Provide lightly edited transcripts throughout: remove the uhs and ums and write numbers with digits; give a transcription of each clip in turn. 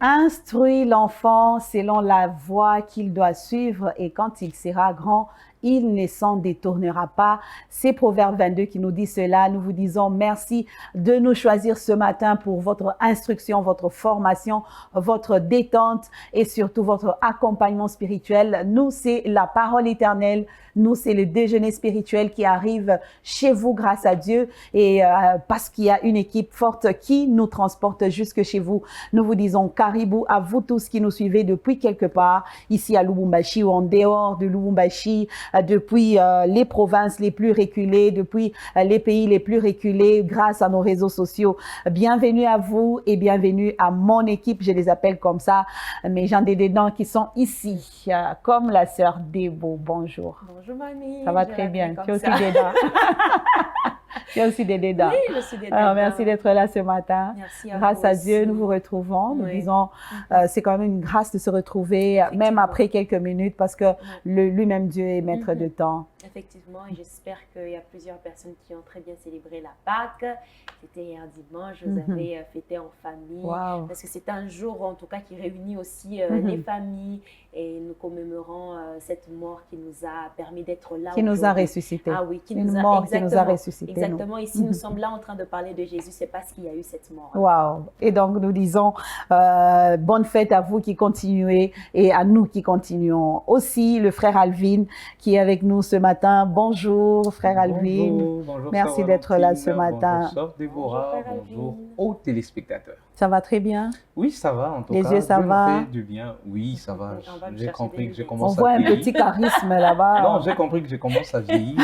Instruis l'enfant selon la voie qu'il doit suivre et quand il sera grand, il ne s'en détournera pas. C'est Proverbe 22 qui nous dit cela. Nous vous disons merci de nous choisir ce matin pour votre instruction, votre formation, votre détente et surtout votre accompagnement spirituel. Nous, c'est la parole éternelle. Nous, c'est le déjeuner spirituel qui arrive chez vous grâce à Dieu et parce qu'il y a une équipe forte qui nous transporte jusque chez vous. Nous vous disons caribou à vous tous qui nous suivez depuis quelque part, ici à Lubumbashi ou en dehors de Lubumbashi, depuis les provinces les plus reculées, depuis les pays les plus reculés grâce à nos réseaux sociaux. Bienvenue à vous et bienvenue à mon équipe, je les appelle comme ça, mes gens des dedans qui sont ici, comme la sœur Debo. Bonjour. Bonjour mamie. Ça va très bien. Tu as aussi des dents. Tu as aussi des dents. Oui, je suis des dents. Alors, merci d'être là ce matin. Merci à grâce vous à Dieu, aussi. nous vous retrouvons. Nous Oui. disons, c'est quand même une grâce de se retrouver, même après quelques minutes, parce que lui-même Dieu est maître de temps. Effectivement, et j'espère qu'il y a plusieurs personnes qui ont très bien célébré la Pâques. C'était hier dimanche, vous avez fêté en famille. Wow. Parce que c'est un jour, en tout cas, qui réunit aussi les familles. Et nous commémorons cette mort qui nous a permis d'être là. Qui nous a ressuscité. Ah oui, qui une nous a, mort qui nous a ressuscité. Exactement. Ici, nous sommes là en train de parler de Jésus. C'est parce qu'il y a eu cette mort. Wow. Et donc, nous disons bonne fête à vous qui continuez et à nous qui continuons. Aussi, le frère Alvin qui est avec nous ce matin. Bonjour, frère Alvin. Bonjour, bonjour. Merci d'être là ce matin. Bonjour, sœur Déborah. Bonjour aux téléspectateurs. Ça va très bien? Oui, ça va en tout Les cas. yeux, ça Dieu nous va? fait du bien. Oui, ça va. On va le J'ai chercher compris des que je lunettes. On commence voit à un vieillir. petit charisme là-bas. Non, j'ai compris que je commence à vieillir.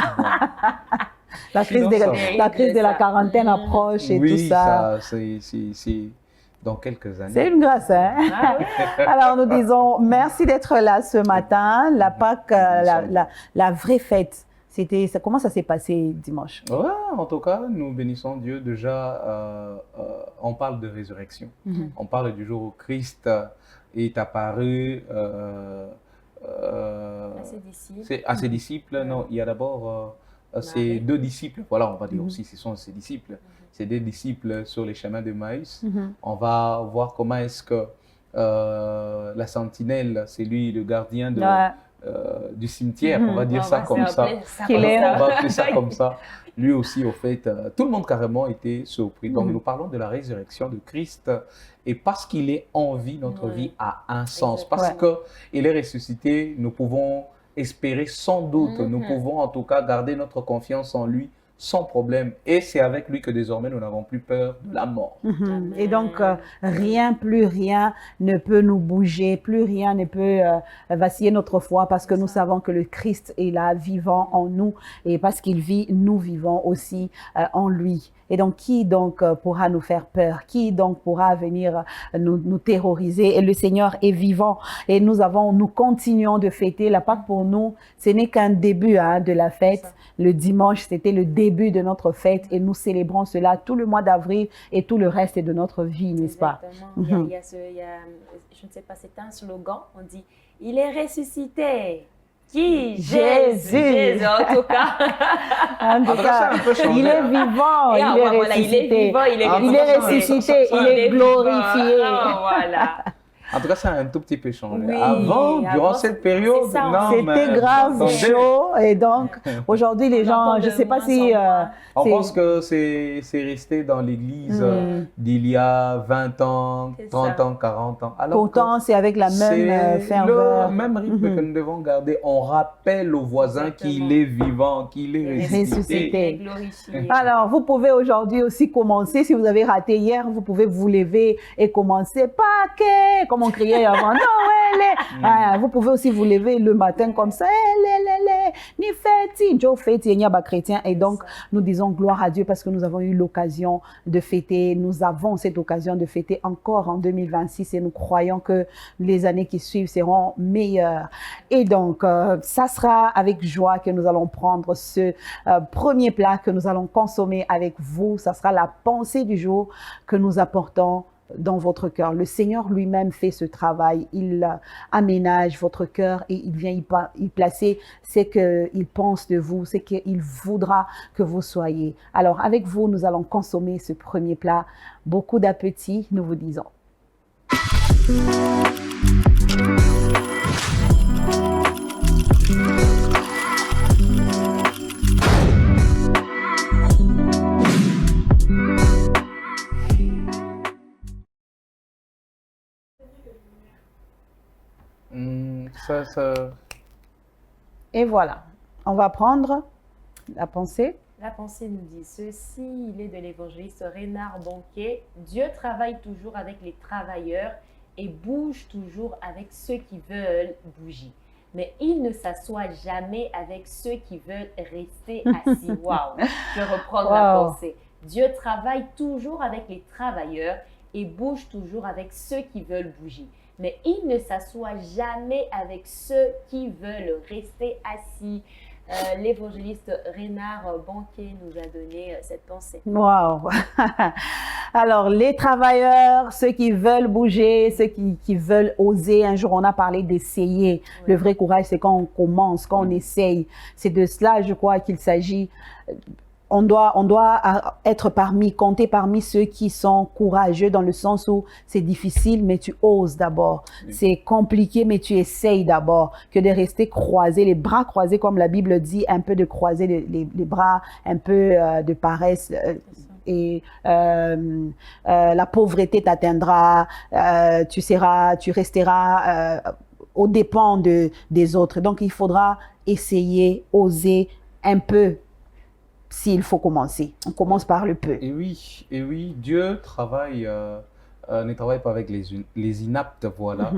La crise, Sinon, ça va. la crise de la quarantaine approche et Oui, tout ça. c'est dans quelques années. C'est une grâce, hein? Ah ouais. Alors, nous disons merci d'être là ce matin. La Pâques, la vraie fête, comment ça s'est passé dimanche? Ouais, en tout cas, nous bénissons Dieu. Déjà, on parle de résurrection. On parle du jour où Christ est apparu à ses disciples. Non, il y a d'abord ses deux disciples. Voilà, on va dire aussi, ce sont ses disciples. Ces deux disciples sur les chemins de Maïs. On va voir comment est-ce que la sentinelle, c'est lui le gardien du cimetière, on va dire ça comme ça. Qu'il est. On va appeler ça comme ça. Lui aussi, au fait, tout le monde carrément était surpris. Donc, nous parlons de la résurrection de Christ. Et parce qu'il est en vie, notre vie a un sens. Parce qu'il est ressuscité, nous pouvons espérer sans doute, nous pouvons en tout cas garder notre confiance en lui sans problème. Et c'est avec lui que désormais, nous n'avons plus peur de la mort. Et donc, plus rien ne peut nous bouger, plus rien ne peut vaciller notre foi parce que nous savons que le Christ est là, vivant en nous. Et parce qu'il vit, nous vivons aussi en lui. Et donc, qui donc pourra nous faire peur? Qui donc pourra venir nous terroriser? Et le Seigneur est vivant. Et nous continuons de fêter. La Pâque pour nous, ce n'est qu'un début de la fête. Le dimanche, c'était le début de notre fête. Et nous célébrons cela tout le mois d'avril et tout le reste de notre vie, n'est-ce pas? Exactement. Il y a je ne sais pas, c'est un slogan. On dit, il est ressuscité. Qui? Jésus. En tout cas, il est vivant, il est ressuscité, il est glorifié. Voilà. En tout cas, ça a un tout petit peu changé. Oui, durant cette période, c'était grave chaud. Et donc, aujourd'hui, les gens, je ne sais pas si... on pense que c'est resté dans l'église d'il y a 20 ans, 30 ans, 40 ans. Alors pourtant, c'est avec la même ferveur. le même rythme que nous devons garder. On rappelle aux voisins qu'il est vivant, qu'il est ressuscité. Alors, vous pouvez aujourd'hui aussi commencer. Si vous avez raté hier, vous pouvez vous lever et commencer. Paquet, comme on criait avant. Non, vous pouvez aussi vous lever le matin comme ça. Ni fêti, Joe fêti, il y a pas chrétien. Et donc, nous disons gloire à Dieu parce que nous avons eu l'occasion de fêter. Nous avons cette occasion de fêter encore en 2026 et nous croyons que les années qui suivent seront meilleures. Et donc, ça sera avec joie que nous allons prendre ce premier plat que nous allons consommer avec vous. Ça sera la pensée du jour que nous apportons dans votre cœur. Le Seigneur lui-même fait ce travail. Il aménage votre cœur et il vient y placer ce qu'il pense de vous, ce qu'il voudra que vous soyez. Alors, avec vous, nous allons consommer ce premier plat. Beaucoup d'appétit, nous vous disons. Ça... Et voilà, on va prendre la pensée. La pensée nous dit ceci, il est de l'évangéliste Renard Bonquet. Dieu travaille toujours avec les travailleurs et bouge toujours avec ceux qui veulent bouger. Mais il ne s'assoit jamais avec ceux qui veulent rester assis. Waouh! Je reprends la pensée. Dieu travaille toujours avec les travailleurs et bouge toujours avec ceux qui veulent bouger. Mais il ne s'assoit jamais avec ceux qui veulent rester assis. L'évangéliste Renard Bonquet nous a donné cette pensée. Waouh! Alors, les travailleurs, ceux qui veulent bouger, ceux qui veulent oser, un jour on a parlé d'essayer. Oui. Le vrai courage, c'est quand on commence, quand on essaye. C'est de cela, je crois, qu'il s'agit. On doit être compter parmi ceux qui sont courageux dans le sens où c'est difficile, mais tu oses d'abord. Oui. C'est compliqué, mais tu essayes d'abord que de rester croisé, les bras croisés, comme la Bible dit, un peu de croiser les bras, un peu de paresse. Et la pauvreté t'atteindra, tu resteras aux dépens des autres. Donc, il faudra essayer, oser un peu. S'il faut commencer, on commence par le peu. Et oui, Dieu travaille, ne travaille pas avec les inaptes, voilà,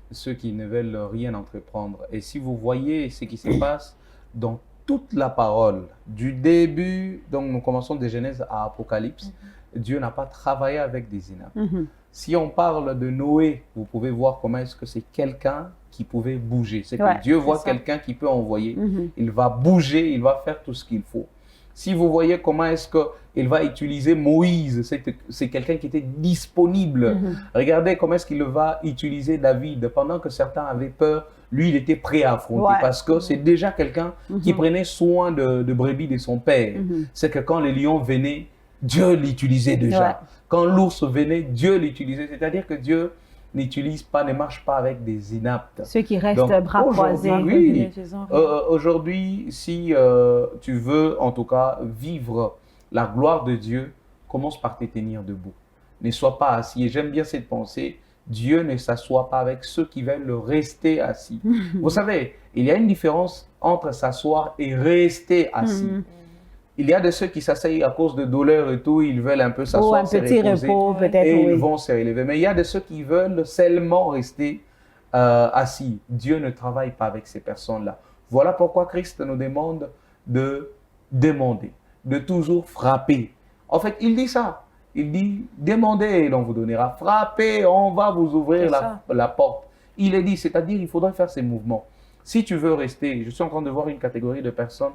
ceux qui ne veulent rien entreprendre. Et si vous voyez ce qui se passe dans toute la parole, du début, donc nous commençons de Genèse à Apocalypse, Dieu n'a pas travaillé avec des inaptes. Si on parle de Noé, vous pouvez voir comment est-ce que c'est quelqu'un qui pouvait bouger. C'est que Dieu voit quelqu'un qui peut envoyer, il va bouger, il va faire tout ce qu'il faut. Si vous voyez comment est-ce qu'il va utiliser Moïse, c'est quelqu'un qui était disponible. Regardez comment est-ce qu'il va utiliser David. Pendant que certains avaient peur, lui, il était prêt à affronter parce que c'est déjà quelqu'un qui prenait soin de brebis de son père. C'est que quand les lions venaient, Dieu l'utilisait déjà. Quand l'ours venait, Dieu l'utilisait. C'est-à-dire que Dieu ne marche pas avec des inaptes. Ceux qui restent bras croisés. Oui, aujourd'hui, si tu veux en tout cas vivre la gloire de Dieu, commence par te tenir debout. Ne sois pas assis. Et j'aime bien cette pensée. Dieu ne s'assoit pas avec ceux qui veulent rester assis. Vous savez, il y a une différence entre s'asseoir et rester assis. Il y a de ceux qui s'asseyent à cause de douleurs et tout, ils veulent un peu s'asseoir, se reposer, repos, peut-être, et ils vont se relever. Mais il y a de ceux qui veulent seulement rester assis. Dieu ne travaille pas avec ces personnes-là. Voilà pourquoi Christ nous demande de demander, de toujours frapper. En fait, il dit ça. Il dit, demandez et l'on vous donnera. Frappez, on va vous ouvrir la porte. Il est dit, c'est-à-dire il faudrait faire ces mouvements. Si tu veux rester, je suis en train de voir une catégorie de personnes,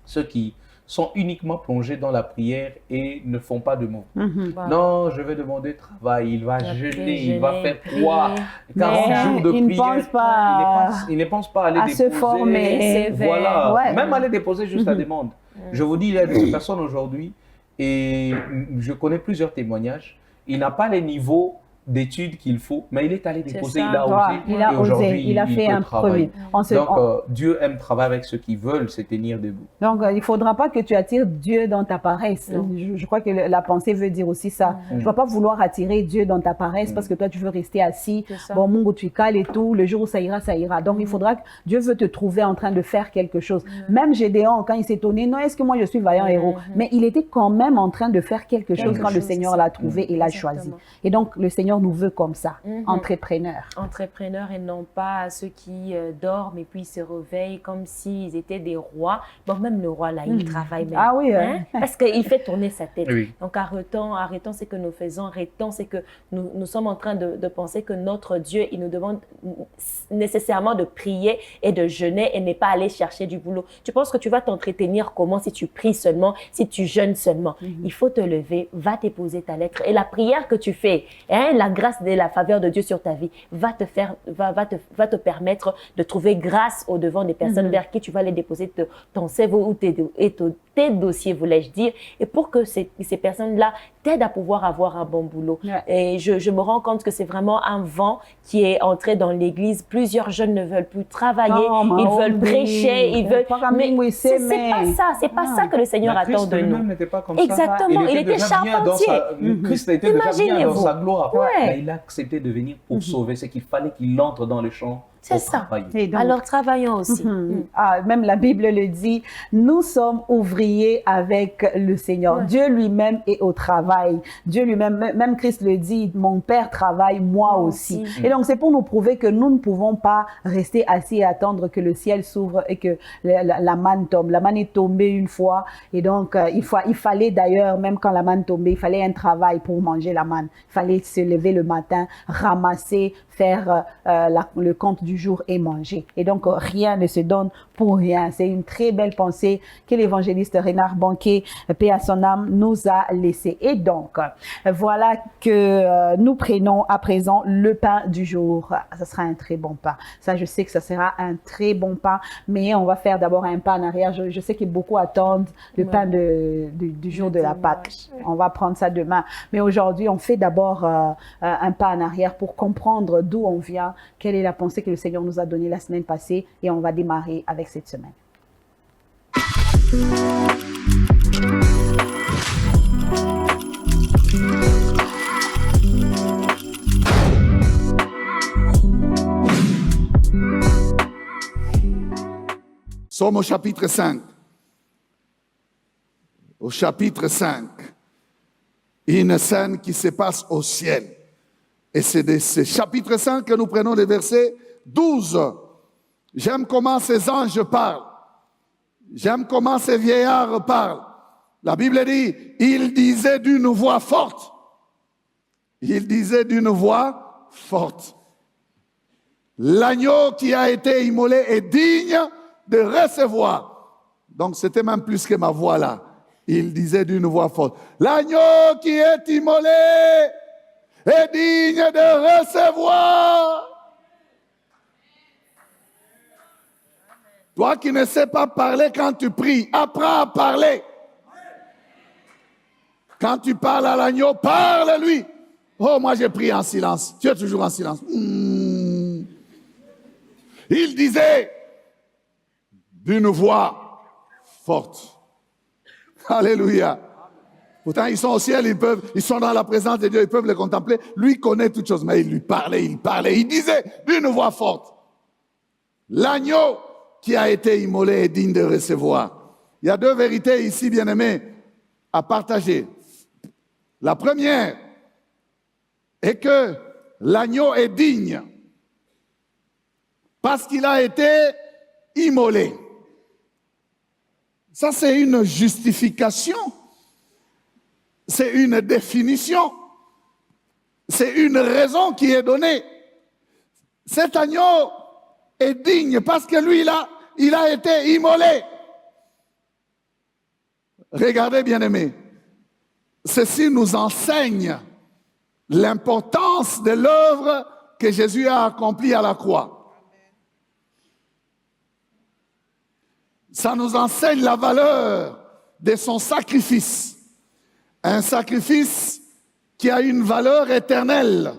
ceux qui sont uniquement plongés dans la prière et ne font pas de mouvement. Non, je vais demander travail, il va jeûner, il va faire quoi 40 jours de prière. Il ne pense pas aller déposer. Se former. Voilà, même aller déposer juste la demande. Je vous dis, il y a des personnes aujourd'hui, et je connais plusieurs témoignages, il n'a pas les niveaux d'études qu'il faut, mais il est allé déposer, il a osé, il a fait un premier. Donc, Dieu aime travailler avec ceux qui veulent se tenir debout. Donc, il ne faudra pas que tu attires Dieu dans ta paresse. Je crois que la pensée veut dire aussi ça. Tu ne vas pas vouloir attirer Dieu dans ta paresse parce que toi, tu veux rester assis. Bon, Mungu, tu cales et tout. Le jour où ça ira, ça ira. Donc, il faudra que Dieu veut te trouver en train de faire quelque chose. Même Gédéon, quand il s'est étonné, non, est-ce que moi, je suis vaillant héros? Mais il était quand même en train de faire quelque chose quand le Seigneur l'a trouvé et l'a choisi. Et donc, le Seigneur nous veut comme ça, entrepreneurs. Entrepreneurs et non pas ceux qui dorment et puis se réveillent comme s'ils étaient des rois. Bon, même le roi là, il travaille même. Ah oui, parce qu'il fait tourner sa tête. Donc arrêtons ce que nous faisons, arrêtons ce que nous sommes en train de penser que notre Dieu, il nous demande nécessairement de prier et de jeûner et n'est pas aller chercher du boulot. Tu penses que tu vas t'entretenir comment si tu pries seulement, si tu jeûnes seulement? Il faut te lever, va déposer ta lettre et la prière que tu fais, la grâce de la faveur de Dieu sur ta vie va te permettre de trouver grâce au devant des personnes vers qui tu vas aller déposer ton cerveau ou tes dossiers, voulais-je dire, et pour que ces personnes-là t'aident à pouvoir avoir un bon boulot. Ouais. Et je me rends compte que c'est vraiment un vent qui est entré dans l'Église. Plusieurs jeunes ne veulent plus travailler, ils veulent prêcher, ils veulent... Mais c'est pas ça, c'est pas ça que le Seigneur attend de nous. n'était pas comme Exactement, ça. il était charpentier. Christ était déjà bien dans sa gloire. Ouais. Mais il a accepté de venir pour sauver. C'est qu'il fallait qu'il entre dans le champ. C'est ça. Et donc, Alors travaillons aussi. Même la Bible le dit, nous sommes ouvriers avec le Seigneur. Ouais. Dieu lui-même est au travail. Dieu lui-même, même Christ le dit, mon Père travaille, moi aussi. Et donc c'est pour nous prouver que nous ne pouvons pas rester assis et attendre que le ciel s'ouvre et que la manne tombe. La manne est tombée une fois et donc il fallait d'ailleurs, même quand la manne tombait, il fallait un travail pour manger la manne. Il fallait se lever le matin, ramasser, faire le compte du jour et manger. Et donc, rien ne se donne pour rien. C'est une très belle pensée que l'évangéliste Renard Bonquet, paix à son âme, nous a laissée. Et donc, voilà que nous prenons à présent le pain du jour. Ça sera un très bon pain. Ça, je sais que ça sera un très bon pain, mais on va faire d'abord un pain en arrière. Je sais que beaucoup attendent le pain du jour de la Pâque. On va prendre ça demain. Mais aujourd'hui, on fait d'abord un pas en arrière pour comprendre d'où on vient, quelle est la pensée que le Seigneur nous a donnée la semaine passée, et on va démarrer avec cette semaine. Somme au chapitre 5. Au chapitre 5, une scène qui se passe au ciel. Et c'est de ce chapitre 5 que nous prenons le verset 12. J'aime comment ces anges parlent. J'aime comment ces vieillards parlent. La Bible dit, il disait d'une voix forte. Il disait d'une voix forte. L'agneau qui a été immolé est digne de recevoir. Donc c'était même plus que ma voix là. Il disait d'une voix forte. L'agneau qui est immolé est digne de recevoir. Toi qui ne sais pas parler quand tu pries, apprends à parler. Quand tu parles à l'agneau, parle-lui. Oh, moi j'ai prié en silence. Tu es toujours en silence. Il disait d'une voix forte. Alléluia. Pourtant, ils sont au ciel, ils sont dans la présence de Dieu, ils peuvent le contempler. Lui connaît toutes choses, mais il lui parlait, il disait d'une voix forte. L'agneau qui a été immolé est digne de recevoir. Il y a deux vérités ici, bien-aimés, à partager. La première est que l'agneau est digne parce qu'il a été immolé. Ça, c'est une justification. C'est une définition. C'est une raison qui est donnée. Cet agneau est digne parce que lui, il a été immolé. Regardez, bien-aimés, ceci nous enseigne l'importance de l'œuvre que Jésus a accomplie à la croix. Ça nous enseigne la valeur de son sacrifice. Un sacrifice qui a une valeur éternelle.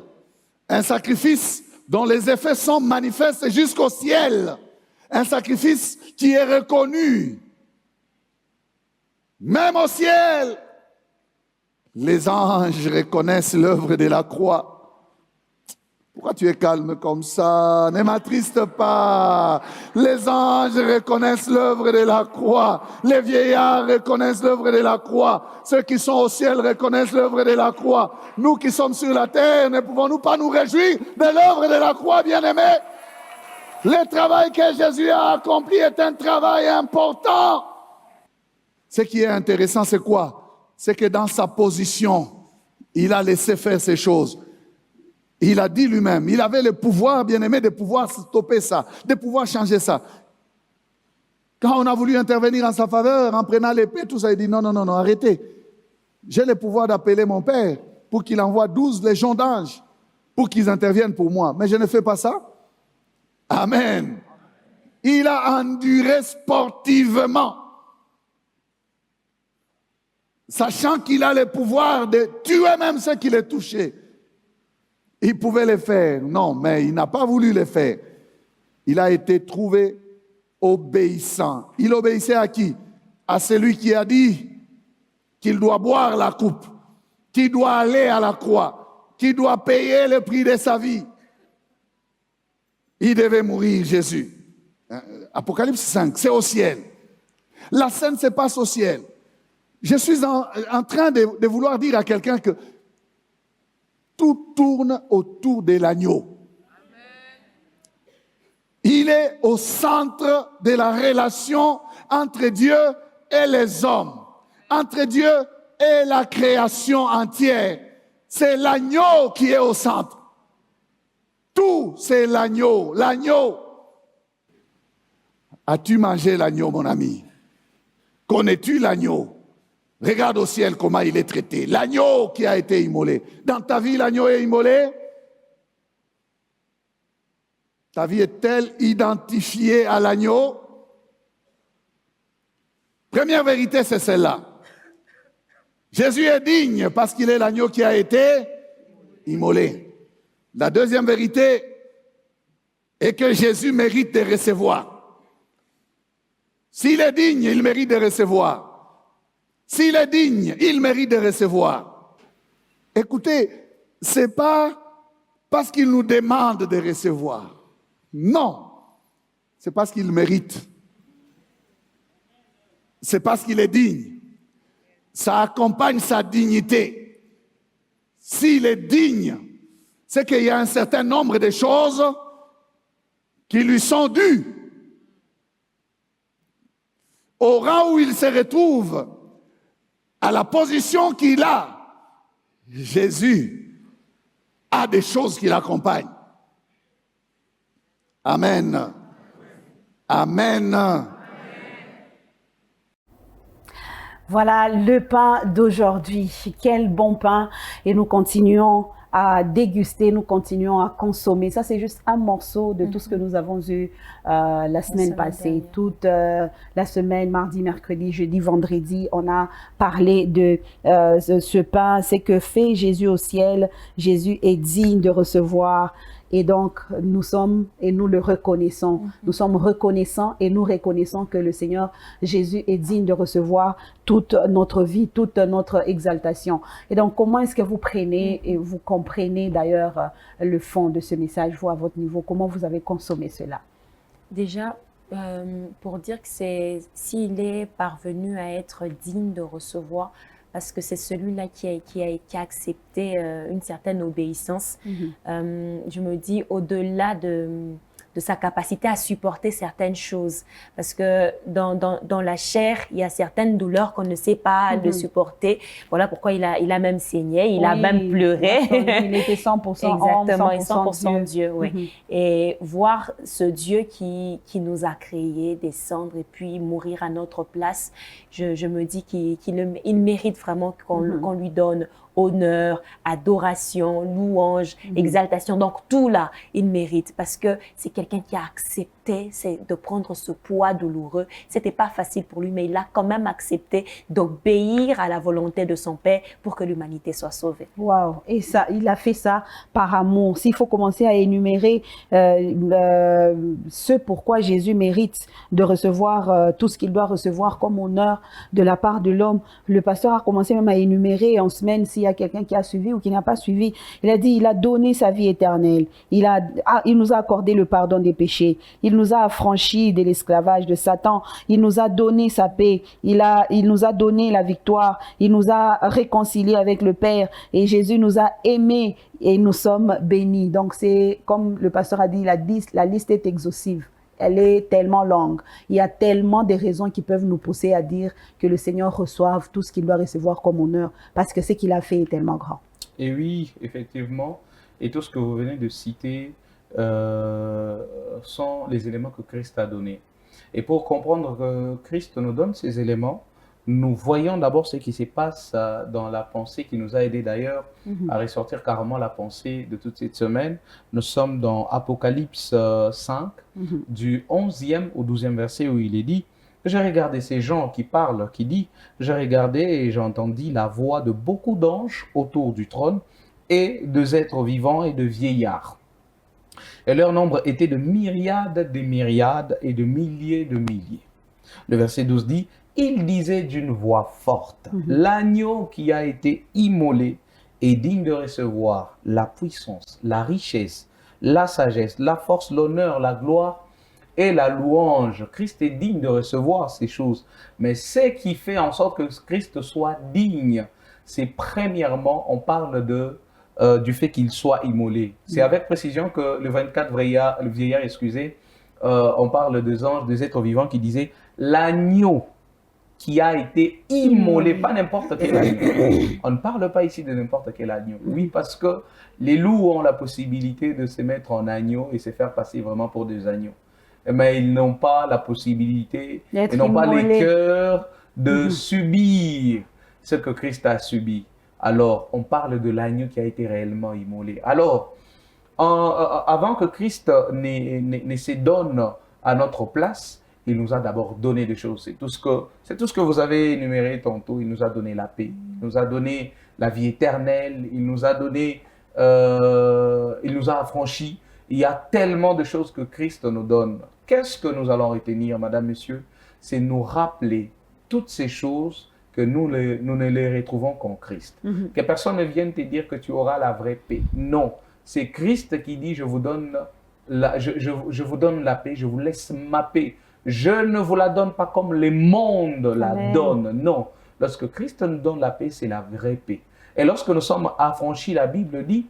Un sacrifice dont les effets sont manifestes jusqu'au ciel. Un sacrifice qui est reconnu. Même au ciel, les anges reconnaissent l'œuvre de la croix. Pourquoi tu es calme comme ça? Ne m'attriste pas. Les anges reconnaissent l'œuvre de la croix. Les vieillards reconnaissent l'œuvre de la croix. Ceux qui sont au ciel reconnaissent l'œuvre de la croix. Nous qui sommes sur la terre, ne pouvons-nous pas nous réjouir de l'œuvre de la croix, bien-aimés? Le travail que Jésus a accompli est un travail important. Ce qui est intéressant, c'est quoi? C'est que dans sa position, il a laissé faire ces choses. Il a dit lui-même, il avait le pouvoir, bien-aimé, de pouvoir stopper ça, de pouvoir changer ça. Quand on a voulu intervenir en sa faveur, en prenant l'épée, tout ça, il dit non, arrêtez. J'ai le pouvoir d'appeler mon Père pour qu'il envoie 12 légions d'anges pour qu'ils interviennent pour moi. Mais je ne fais pas ça. Amen. Il a enduré sportivement. sachant qu'il a le pouvoir de tuer même ceux qui les touchaient. Il pouvait les faire. Non, mais il n'a pas voulu les faire. Il a été trouvé obéissant. Il obéissait à qui? À celui qui a dit qu'il doit boire la coupe, qu'il doit aller à la croix, qu'il doit payer le prix de sa vie. Il devait mourir, Jésus. Apocalypse 5, c'est au ciel. La scène se passe au ciel. Je suis en train de vouloir dire à quelqu'un que tout tourne autour de l'agneau. Il est au centre de la relation entre Dieu et les hommes, entre Dieu et la création entière. C'est l'agneau qui est au centre. Tout, c'est l'agneau. L'agneau. As-tu mangé l'agneau, mon ami? Connais-tu l'agneau? Regarde au ciel comment il est traité. L'agneau qui a été immolé. Dans ta vie, l'agneau est immolé? Ta vie est-elle identifiée à l'agneau? Première vérité, c'est celle-là. Jésus est digne parce qu'il est l'agneau qui a été immolé. La deuxième vérité est que Jésus mérite de recevoir. S'il est digne, il mérite de recevoir. S'il est digne, il mérite de recevoir. Écoutez, ce n'est pas parce qu'il nous demande de recevoir. Non, c'est parce qu'il mérite. C'est parce qu'il est digne. Ça accompagne sa dignité. S'il est digne, c'est qu'il y a un certain nombre de choses qui lui sont dues. Au rang où il se retrouve, à la position qu'il a, Jésus a des choses qui l'accompagnent. Amen. Amen. Voilà le pain d'aujourd'hui. Quel bon pain. Et nous continuons à déguster, nous continuons à consommer. Ça, c'est juste un morceau de tout ce que nous avons eu la semaine passée. Toute la semaine, mardi, mercredi, jeudi, vendredi, on a parlé de ce pain. C'est que fait Jésus au ciel. Jésus est digne de recevoir. Et donc, nous sommes et nous le reconnaissons. Nous sommes reconnaissants et nous reconnaissons que le Seigneur Jésus est digne de recevoir toute notre vie, toute notre exaltation. Et donc, comment est-ce que vous prenez et vous comprenez d'ailleurs le fond de ce message, vous à votre niveau? Comment vous avez consommé cela? Déjà, pour dire que s'il est parvenu à être digne de recevoir, parce que c'est celui-là qui a accepté une certaine obéissance. Je me dis, au-delà de sa capacité à supporter certaines choses, parce que dans la chair, il y a certaines douleurs qu'on ne sait pas de supporter. Voilà pourquoi il a même saigné, il a même pleuré. Il était 100% homme, exactement, 100% Dieu. Oui. Et voir ce Dieu qui nous a créés descendre et puis mourir à notre place, je me dis qu'il mérite vraiment qu'on lui donne honneur, adoration, louange, exaltation. Donc tout là, il mérite parce que c'est quelqu'un qui a accepté de prendre ce poids douloureux. C'était pas facile pour lui, mais il a quand même accepté d'obéir à la volonté de son Père pour que l'humanité soit sauvée. Waouh! Et ça, il a fait ça par amour. S'il faut commencer à énumérer ce pourquoi Jésus mérite de recevoir tout ce qu'il doit recevoir comme honneur de la part de l'homme, le pasteur a commencé même à énumérer en semaine s'il y a quelqu'un qui a suivi ou qui n'a pas suivi. Il a dit, il a donné sa vie éternelle. Il nous a accordé le pardon des péchés. Il nous a affranchis de l'esclavage de Satan. Il nous a donné sa paix. Il nous a donné la victoire. Il nous a réconciliés avec le Père. Et Jésus nous a aimés et nous sommes bénis. Donc c'est comme le pasteur a dit, la liste est exhaustive. Elle est tellement longue. Il y a tellement de raisons qui peuvent nous pousser à dire que le Seigneur reçoive tout ce qu'il doit recevoir comme honneur parce que ce qu'il a fait est tellement grand. Et oui, effectivement. Et tout ce que vous venez de citer sont les éléments que Christ a donnés. Et pour comprendre que Christ nous donne ces éléments, nous voyons d'abord ce qui se passe dans la pensée qui nous a aidé d'ailleurs à ressortir carrément la pensée de toute cette semaine. Nous sommes dans Apocalypse 5, du 11e au 12e verset où il est dit J'ai regardé ces gens qui parlent, qui disent, j'ai regardé et j'ai entendu la voix de beaucoup d'anges autour du trône et de êtres vivants et de vieillards. Et leur nombre était de myriades des myriades et de milliers de milliers. Le verset 12 dit, il disait d'une voix forte, l'agneau qui a été immolé est digne de recevoir la puissance, la richesse, la sagesse, la force, l'honneur, la gloire et la louange. Christ est digne de recevoir ces choses. Mais ce qui fait en sorte que Christ soit digne, c'est premièrement, on parle du fait qu'il soit immolé. C'est avec précision que le 24 le vieillard, on parle des anges, des êtres vivants qui disaient l'agneau qui a été immolé, pas n'importe quel agneau. On ne parle pas ici de n'importe quel agneau. Oui, parce que les loups ont la possibilité de se mettre en agneau et se faire passer vraiment pour des agneaux. Mais ils n'ont pas la possibilité, ils n'ont pas les cœurs de subir ce que Christ a subi. Alors, on parle de l'agneau qui a été réellement immolé. Alors, avant que Christ ne se donne à notre place, il nous a d'abord donné des choses. C'est tout ce que vous avez énuméré tantôt. Il nous a donné la paix, il nous a donné la vie éternelle, il nous a donné, il nous a affranchis. Il y a tellement de choses que Christ nous donne. Qu'est-ce que nous allons retenir, madame, monsieur? C'est nous rappeler toutes ces choses que nous ne les retrouvons qu'en Christ. Que personne ne vienne te dire que tu auras la vraie paix. Non, c'est Christ qui dit, je vous donne la paix, je vous laisse ma paix. Je ne vous la donne pas comme le monde la donne. Non, lorsque Christ nous donne la paix, c'est la vraie paix. Et lorsque nous sommes affranchis, la Bible dit,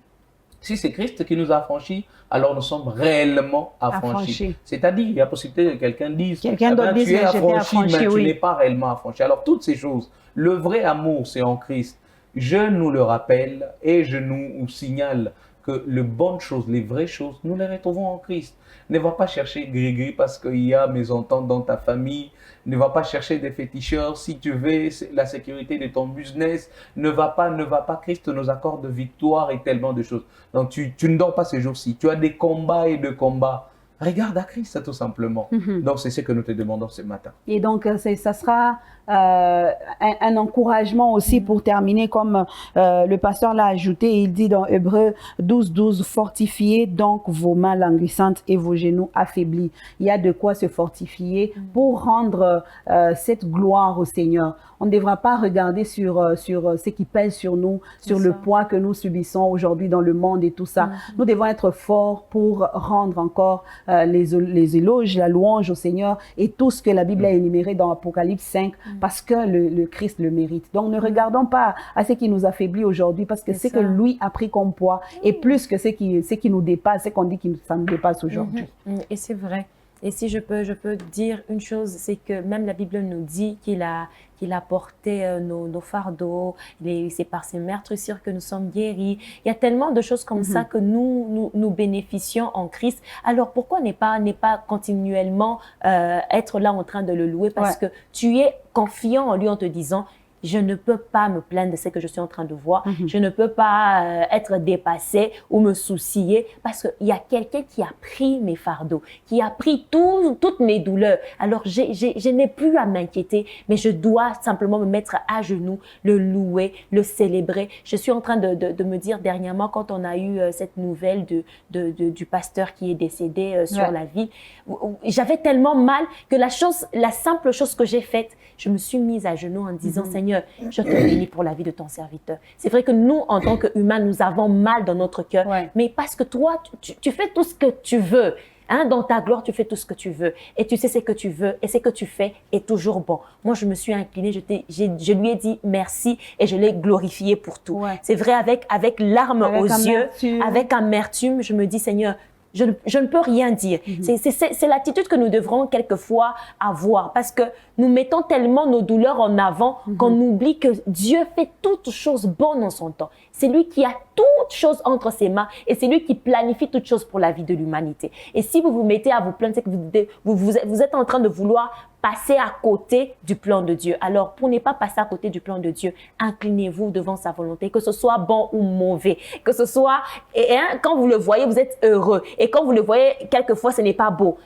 si c'est Christ qui nous a affranchis, alors nous sommes réellement affranchis. C'est-à-dire, il y a possibilité que quelqu'un dise, quelqu'un d'autre dise, tu es affranchi, mais tu n'es pas réellement affranchi. Alors, toutes ces choses, le vrai amour, c'est en Christ. Je nous le rappelle et je nous signale que les bonnes choses, les vraies choses, nous les retrouvons en Christ. Ne va pas chercher gris-gris parce qu'il y a mésentente dans ta famille. Ne va pas chercher des féticheurs. Si tu veux la sécurité de ton business, ne va pas. Christ nous accorde victoire et tellement de choses. Donc, tu ne dors pas ces jours-ci. Tu as des combats et de combats. Regarde à Christ, tout simplement. Donc, c'est ce que nous te demandons ce matin. Et donc, ça sera un encouragement aussi pour terminer, comme le pasteur l'a ajouté. Il dit dans Hébreux 12, fortifiez donc vos mains languissantes et vos genoux affaiblis. Il y a de quoi se fortifier pour rendre cette gloire au Seigneur. On ne devra pas regarder sur ce qui pèse sur nous, sur le poids que nous subissons aujourd'hui dans le monde et tout ça. Nous devons être forts pour rendre encore les éloges, la louange au Seigneur et tout ce que la Bible a énuméré dans Apocalypse 5 parce que le Christ le mérite. Donc, ne regardons pas à ce qui nous affaiblit aujourd'hui parce que c'est que lui a pris comme poids et plus que ce qui nous dépasse, ce qu'on dit que ça nous dépasse aujourd'hui. Et c'est vrai. Et si je peux dire une chose, c'est que même la Bible nous dit qu'il a porté nos fardeaux, c'est par ses meurtrissures que nous sommes guéris. Il y a tellement de choses comme ça que nous bénéficions en Christ. Alors pourquoi ne pas continuellement être là en train de le louer? Parce que tu es confiant en lui en te disant, je ne peux pas me plaindre de ce que je suis en train de voir. Je ne peux pas être dépassée ou me soucier parce qu'il y a quelqu'un qui a pris mes fardeaux, qui a pris toutes mes douleurs. Alors, je n'ai plus à m'inquiéter, mais je dois simplement me mettre à genoux, le louer, le célébrer. Je suis en train de me dire dernièrement, quand on a eu cette nouvelle du pasteur qui est décédé sur la vie, j'avais tellement mal que la simple chose que j'ai faite, je me suis mise à genoux en disant, Seigneur, je te bénis pour la vie de ton serviteur. C'est vrai que nous, en tant qu'humains, nous avons mal dans notre cœur, mais parce que toi, tu fais tout ce que tu veux. Hein, dans ta gloire, tu fais tout ce que tu veux. Et tu sais ce que tu veux et ce que tu fais est toujours bon. Moi, je me suis inclinée, je lui ai dit merci et je l'ai glorifié pour tout. C'est vrai, avec larmes aux yeux, avec amertume, je me dis, Seigneur, je ne peux rien dire. C'est l'attitude que nous devrons quelquefois avoir parce que nous mettons tellement nos douleurs en avant qu'on oublie que Dieu fait toutes choses bonnes en son temps. C'est lui qui a toutes choses entre ses mains et c'est lui qui planifie toutes choses pour la vie de l'humanité. Et si vous vous mettez à vous plaindre, c'est que vous êtes en train de vouloir passer à côté du plan de Dieu. Alors, pour ne pas passer à côté du plan de Dieu, inclinez-vous devant sa volonté, que ce soit bon ou mauvais, que ce soit, quand vous le voyez, vous êtes heureux. Et quand vous le voyez, quelquefois, ce n'est pas beau.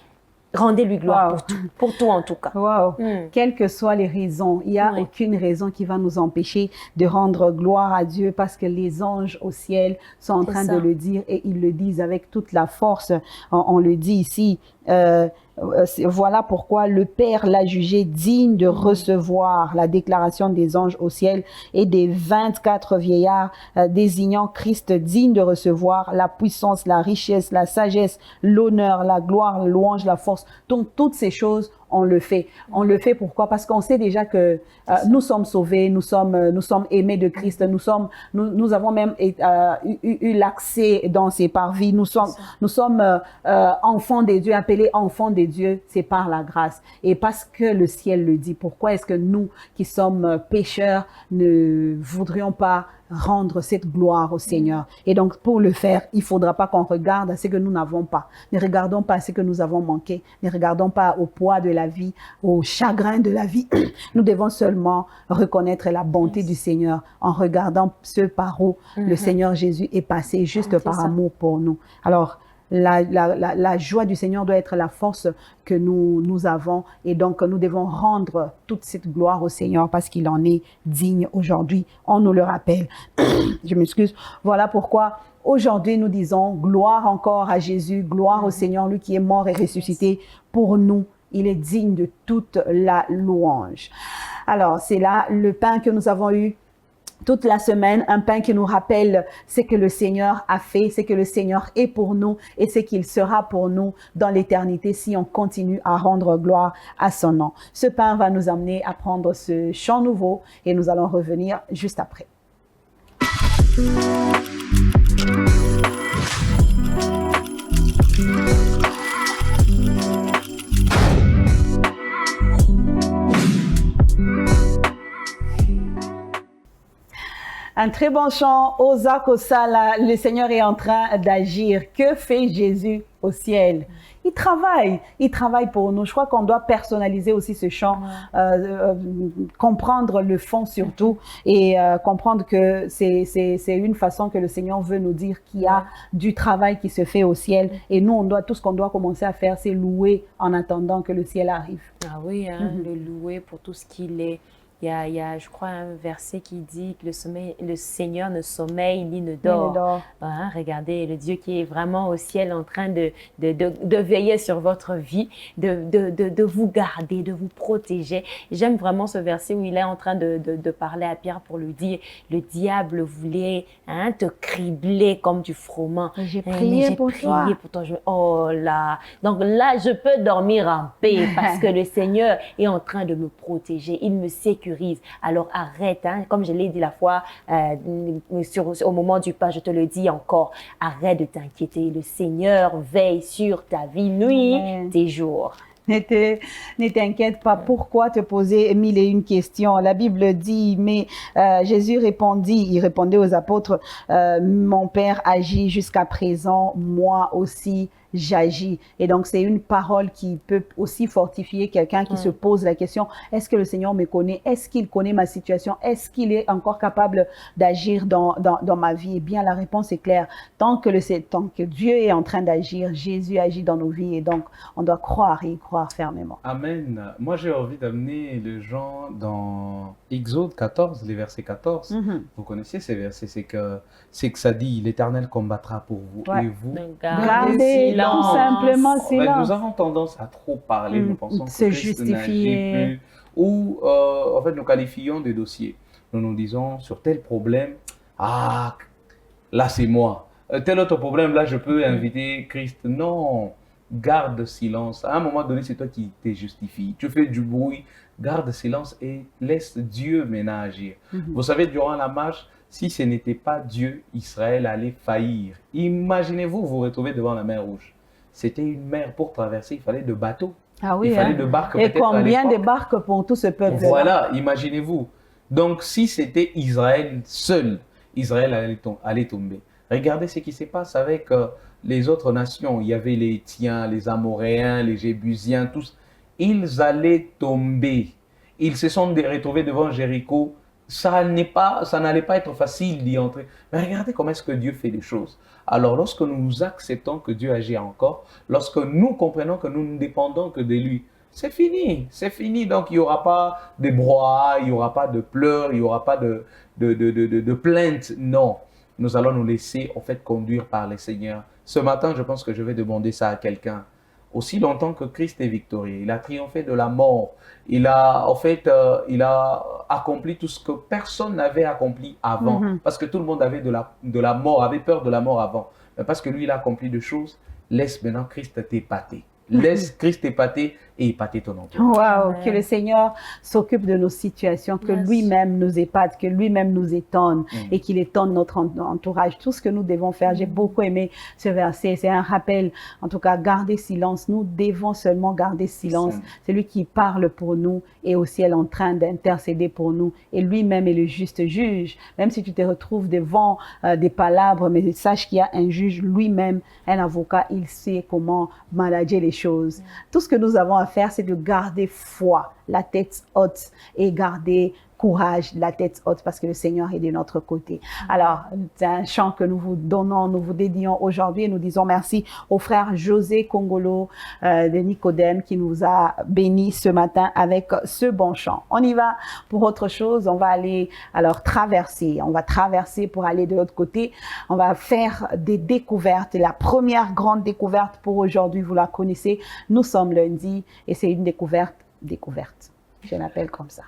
Rendez-lui gloire Wow. pour tout en tout cas. Wow. Mm. Quelles que soient les raisons, il n'y a Oui. aucune raison qui va nous empêcher de rendre gloire à Dieu parce que les anges au ciel sont en C'est train ça. de le dire et ils le disent avec toute la force. On le dit ici. Voilà pourquoi le Père l'a jugé digne de recevoir la déclaration des anges au ciel et des 24 vieillards désignant Christ digne de recevoir la puissance, la richesse, la sagesse, l'honneur, la gloire, la louange, la force. Donc toutes ces choses, on le fait. On le fait pourquoi? Parce qu'on sait déjà que nous sommes sauvés, nous sommes aimés de Christ, nous avons même eu l'accès dans ses parvis. Nous sommes enfants des dieux, appelés enfants des dieux, c'est par la grâce. Et parce que le ciel le dit, pourquoi est-ce que nous qui sommes pécheurs ne voudrions pas rendre cette gloire au Seigneur? Et donc, pour le faire, il faudra pas qu'on regarde à ce que nous n'avons pas. Ne regardons pas à ce que nous avons manqué. Ne regardons pas au poids de la vie, au chagrin de la vie. Nous devons seulement reconnaître la bonté du Seigneur en regardant ce par où le Seigneur Jésus est passé juste par amour pour nous. Alors, la joie du Seigneur doit être la force que nous avons et donc nous devons rendre toute cette gloire au Seigneur parce qu'il en est digne aujourd'hui. On nous le rappelle. Je m'excuse. Voilà pourquoi aujourd'hui nous disons gloire encore à Jésus, gloire au Seigneur, lui qui est mort et ressuscité pour nous. Il est digne de toute la louange. Alors, c'est là le pain que nous avons eu toute la semaine, un pain qui nous rappelle ce que le Seigneur a fait, ce que le Seigneur est pour nous et ce qu'il sera pour nous dans l'éternité si on continue à rendre gloire à son nom. Ce pain va nous amener à prendre ce chant nouveau et nous allons revenir juste après. Un très bon chant, Osa Kosala, le Seigneur est en train d'agir. Que fait Jésus au ciel? Il travaille pour nous. Je crois qu'on doit personnaliser aussi ce chant, comprendre le fond surtout et comprendre que c'est une façon que le Seigneur veut nous dire qu'il y a du travail qui se fait au ciel et nous, tout ce qu'on doit commencer à faire, c'est louer en attendant que le ciel arrive. Ah oui, le louer pour tout ce qu'il est. Il y a, je crois, un verset qui dit que le Seigneur ne sommeille ni ne dort. Regardez, le Dieu qui est vraiment au ciel en train de veiller sur votre vie, de vous garder, de vous protéger. J'aime vraiment ce verset où il est en train de parler à Pierre pour lui dire, le diable voulait te cribler comme du froment. J'ai prié pour toi. Oh là! Donc là, je peux dormir en paix parce que le Seigneur est en train de me protéger. Il me sécurise. Alors arrête, comme je l'ai dit la fois au moment du pain, je te le dis encore, arrête de t'inquiéter. Le Seigneur veille sur ta vie nuit et jour. Ne t'inquiète pas. Pourquoi te poser mille et une questions? La Bible dit, mais Jésus il répondait aux apôtres, mon Père agit jusqu'à présent, moi aussi j'agis. Et donc, c'est une parole qui peut aussi fortifier quelqu'un qui se pose la question, est-ce que le Seigneur me connaît? Est-ce qu'il connaît ma situation? Est-ce qu'il est encore capable d'agir dans ma vie? Eh bien, la réponse est claire. Tant que Dieu est en train d'agir, Jésus agit dans nos vies et donc, on doit croire et y croire fermement. Amen. Moi, j'ai envie d'amener les gens dans Exode 14, les versets 14. Vous connaissez ces versets, c'est que ça dit, l'Éternel combattra pour vous et vous gardez tout simplement silence. Nous avons tendance à trop parler, nous pensons que se Christ justifier. n'agit plus. Ou en fait, nous qualifions des dossiers. Nous nous disons sur tel problème, ah, là c'est moi. Tel autre problème, là je peux inviter Christ. Non, garde silence. À un moment donné, c'est toi qui te justifies. Tu fais du bruit, garde silence et laisse Dieu maintenant agir. Vous savez, durant la marche, si ce n'était pas Dieu, Israël allait faillir. Imaginez-vous vous retrouver devant la mer Rouge. C'était une mer pour traverser, il fallait de bateaux. Ah oui, il fallait de barques. Et combien de barques pour tout ce peuple? Voilà, imaginez-vous. Donc, si c'était Israël seul, Israël allait tomber. Regardez ce qui se passe avec les autres nations. Il y avait les Héthiens, les Amoréens, les Jébusiens, tous. Ils allaient tomber. Ils se sont retrouvés devant Jéricho ça n'allait pas être facile d'y entrer. Mais regardez comment est-ce que Dieu fait les choses. Alors, lorsque nous acceptons que Dieu agit encore, lorsque nous comprenons que nous ne dépendons que de lui, c'est fini, c'est fini. Donc, il n'y aura pas de brouhaha, il n'y aura pas de pleurs, il n'y aura pas de plaintes. Non, nous allons nous laisser en fait conduire par le Seigneur. Ce matin, je pense que je vais demander ça à quelqu'un. Aussi longtemps que Christ est victorieux, il a triomphé de la mort. Il a accompli tout ce que personne n'avait accompli avant. Parce que tout le monde avait de la mort, avait peur de la mort avant. Mais parce que lui, il a accompli des choses, laisse maintenant Christ t'épater. Laisse Christ épater et épater ton entourage. Waouh, que le Seigneur s'occupe de nos situations, que lui-même nous épate, que lui-même nous étonne et qu'il étonne notre entourage. Tout ce que nous devons faire, j'ai beaucoup aimé ce verset, c'est un rappel. En tout cas, garder silence. Nous devons seulement garder silence. C'est lui qui parle pour nous et aussi elle est en train d'intercéder pour nous. Et lui-même est le juste juge. Même si tu te retrouves devant des palabres, mais sache qu'il y a un juge lui-même, un avocat, il sait comment manager les choses. Tout ce que nous avons à faire, c'est de garder foi, la tête haute et garder courage, la tête haute parce que le Seigneur est de notre côté. Alors, c'est un chant que nous vous donnons, nous vous dédions aujourd'hui et nous disons merci au frère José Congolo de Nicodème qui nous a bénis ce matin avec ce bon chant. On y va pour autre chose, on va aller alors traverser, on va traverser pour aller de l'autre côté, on va faire des découvertes. La première grande découverte pour aujourd'hui, vous la connaissez, nous sommes lundi et c'est une découverte, je l'appelle comme ça.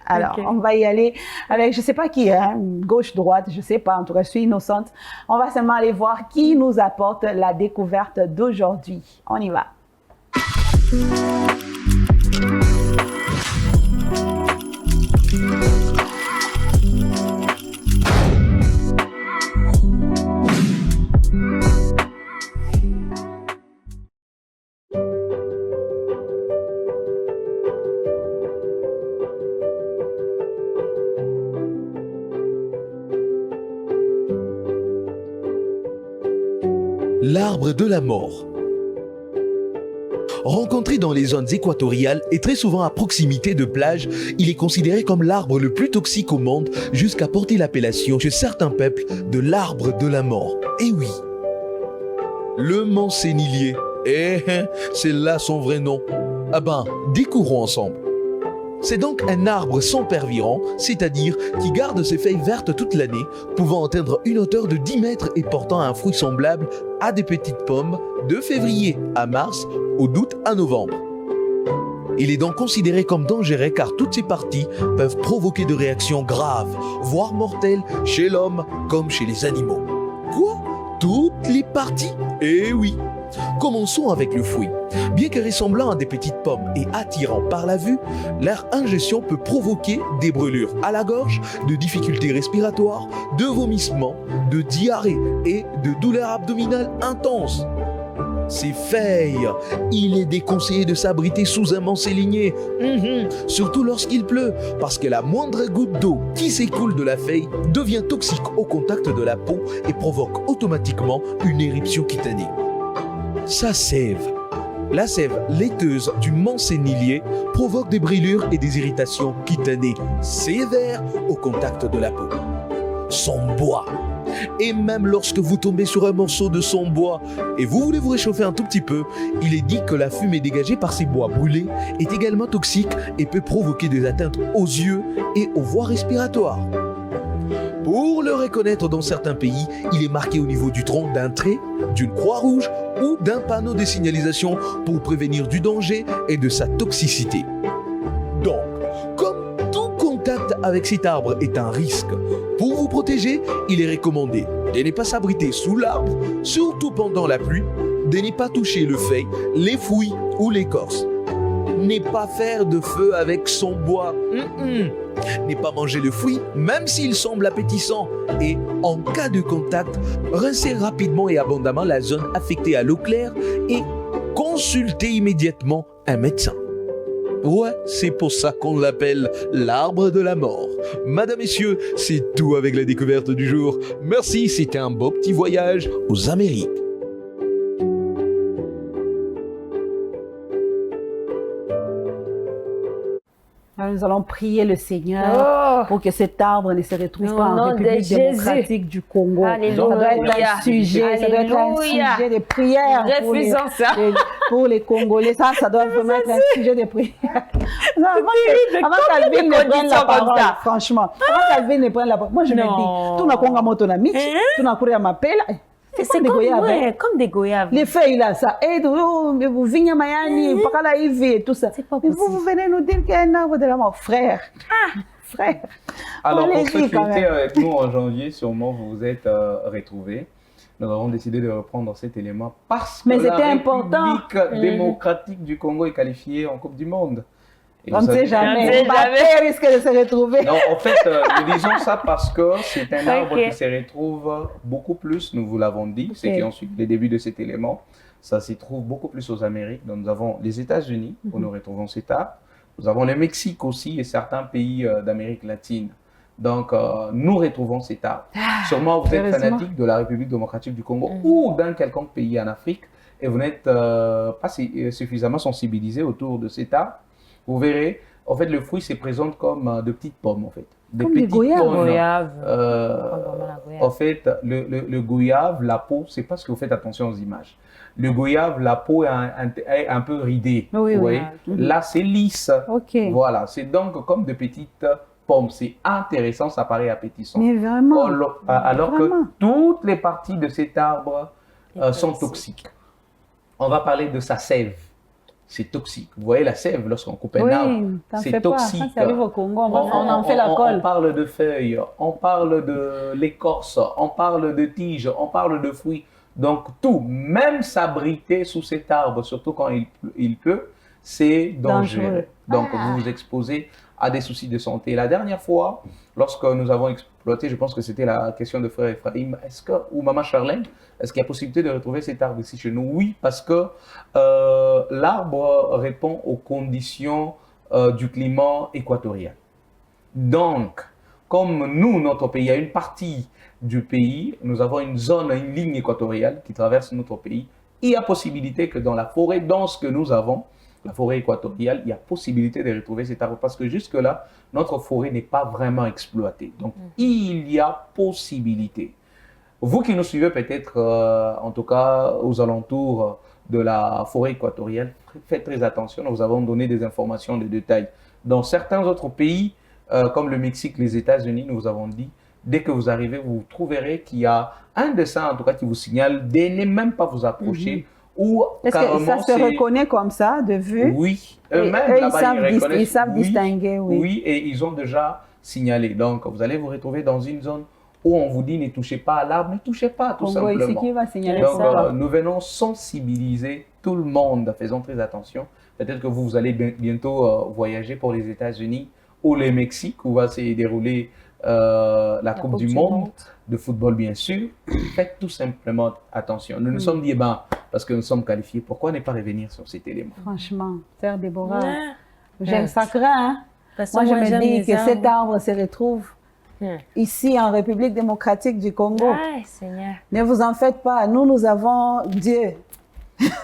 Alors, on va y aller avec, je ne sais pas qui, hein, gauche, droite, je ne sais pas, en tout cas, je suis innocente. On va seulement aller voir qui nous apporte la découverte d'aujourd'hui. On y va. L'arbre de la mort. Rencontré dans les zones équatoriales et très souvent à proximité de plages, il est considéré comme l'arbre le plus toxique au monde jusqu'à porter l'appellation chez certains peuples de l'arbre de la mort. Et oui, le mansénilier. C'est là son vrai nom. Ah ben, découvrons ensemble. C'est donc un arbre sans pervirant, c'est-à-dire qui garde ses feuilles vertes toute l'année, pouvant atteindre une hauteur de 10 mètres et portant un fruit semblable à des petites pommes de février à mars ou d'août à novembre. Il est donc considéré comme dangereux car toutes ses parties peuvent provoquer de réactions graves, voire mortelles chez l'homme comme chez les animaux. Quoi ? Toutes les parties ? Eh oui. Commençons avec le fruit. Bien que ressemblant à des petites pommes et attirant par la vue, leur ingestion peut provoquer des brûlures à la gorge, de difficultés respiratoires, de vomissements, de diarrhée et de douleurs abdominales intenses. Ces feuilles, il est déconseillé de s'abriter sous un manséligné, surtout lorsqu'il pleut, parce que la moindre goutte d'eau qui s'écoule de la feuille devient toxique au contact de la peau et provoque automatiquement une éruption cutanée. Sa sève. La sève laiteuse du mansénilier provoque des brûlures et des irritations cutanées sévères au contact de la peau. Son bois. Et même lorsque vous tombez sur un morceau de son bois et vous voulez vous réchauffer un tout petit peu, il est dit que la fumée dégagée par ces bois brûlés est également toxique et peut provoquer des atteintes aux yeux et aux voies respiratoires. Pour le reconnaître dans certains pays, il est marqué au niveau du tronc d'un trait, d'une croix rouge ou d'un panneau de signalisation pour prévenir du danger et de sa toxicité. Donc, comme tout contact avec cet arbre est un risque, pour vous protéger, il est recommandé de ne pas s'abriter sous l'arbre, surtout pendant la pluie, de ne pas toucher le feuille, les fruits ou l'écorce. Ne pas faire de feu avec son bois. Ne pas manger le fruit, même s'il semble appétissant. Et en cas de contact, rincer rapidement et abondamment la zone affectée à l'eau claire et consulter immédiatement un médecin. Ouais, c'est pour ça qu'on l'appelle l'arbre de la mort. Madame, messieurs, c'est tout avec la découverte du jour. Merci, c'était un beau petit voyage aux Amériques. Alors, nous allons prier le Seigneur pour que cet arbre ne se retrouve pas en République démocratique du Congo. Alléluia. Ça doit être un sujet, ça doit être un sujet de prière pour les Congolais. Ça doit vraiment être un sujet de prière. Non, avant qu'Alvin ne prenne la parole, franchement. Avant qu'Alvin ne prenne la parole, moi je me dis, tout n'a pas moto na michi, tout n'a pas m'appelle. C'est comme des goyaves. Les feuilles là, ça aide, vous venez à Miami, Pakala Ivi, tout ça. Mais vous venez nous dire qu'il y a un arbre de la mort. Frère, frère. Alors, pour ceux qui étaient avec nous en janvier, sûrement vous vous êtes retrouvés. Nous avons décidé de reprendre cet élément parce que la République démocratique du Congo est qualifiée en Coupe du Monde. On ne sait jamais. Mbappé risque de se retrouver. Non, en fait, nous disons ça parce que c'est un arbre qui se retrouve beaucoup plus, nous vous l'avons dit, c'est qui ont suivi les débuts de cet élément. Ça s'y trouve beaucoup plus aux Amériques. Donc, nous avons les États-Unis, où nous retrouvons cet arbre. Nous avons le Mexique aussi et certains pays d'Amérique latine. Donc, nous retrouvons cet arbre. Sûrement, vous êtes fanatique de la République démocratique du Congo ou d'un quelconque pays en Afrique et vous n'êtes pas suffisamment sensibilisé autour de cet arbre. Vous verrez, en fait, le fruit se présente comme de petites pommes, en fait. Comme des goyaves. En fait, le goyave, la peau, c'est parce que vous faites attention aux images. Le goyave, la peau est un peu ridée. Oui, vous voyez. Là, c'est lisse. Voilà, c'est donc comme de petites pommes. C'est intéressant, ça paraît appétissant. Mais vraiment. Alors que toutes les parties de cet arbre sont toxiques. On va parler de sa sève. C'est toxique. Vous voyez la sève, lorsqu'on coupe un arbre, c'est toxique. Quand ça arrive au Congo, on en fait la colle. On parle de feuilles, on parle de l'écorce, on parle de tiges, on parle de fruits. Donc tout, même s'abriter sous cet arbre, surtout quand il pleut, c'est dangereux. Donc vous vous exposez à des soucis de santé. La dernière fois, lorsque nous avons exploité, je pense que c'était la question de frère Ephraim, ou maman Charlène, est-ce qu'il y a possibilité de retrouver cet arbre ici chez nous? Oui, parce que l'arbre répond aux conditions du climat équatorial. Donc, comme nous, notre pays, il y a une partie du pays, nous avons une zone, une ligne équatoriale qui traverse notre pays. Il y a possibilité que dans la forêt dense que nous avons, la forêt équatoriale, il y a possibilité de retrouver cet arbre parce que jusque-là, notre forêt n'est pas vraiment exploitée. Donc, il y a possibilité. Vous qui nous suivez peut-être, en tout cas aux alentours de la forêt équatoriale, faites très attention. Nous avons donné des informations de détails. Dans certains autres pays, comme le Mexique, les États-Unis, nous vous avons dit, dès que vous arrivez, vous trouverez qu'il y a un dessin, en tout cas, qui vous signale de ne même pas vous approcher. Est-ce que ça se reconnaît comme ça, de vue? Oui, eux-mêmes, ils savent distinguer. Oui, et ils ont déjà signalé. Donc, vous allez vous retrouver dans une zone où on vous dit ne touchez pas à l'arbre, ne touchez pas, tout simplement. Ici, qui va signaler donc, ça? nous venons sensibiliser tout le monde. Faisons très attention. Peut-être que vous allez bientôt voyager pour les États-Unis ou le Mexique, où va se dérouler la Coupe du Monde de football, bien sûr. Faites tout simplement attention. Nous nous sommes dit, parce que nous sommes qualifiés, pourquoi ne pas revenir sur cet élément? Franchement, Sœur Déborah, j'aime sacré, hein? Moi, je me dis que cet arbre se retrouve ici en République démocratique du Congo. Seigneur. Ne vous en faites pas, nous avons Dieu.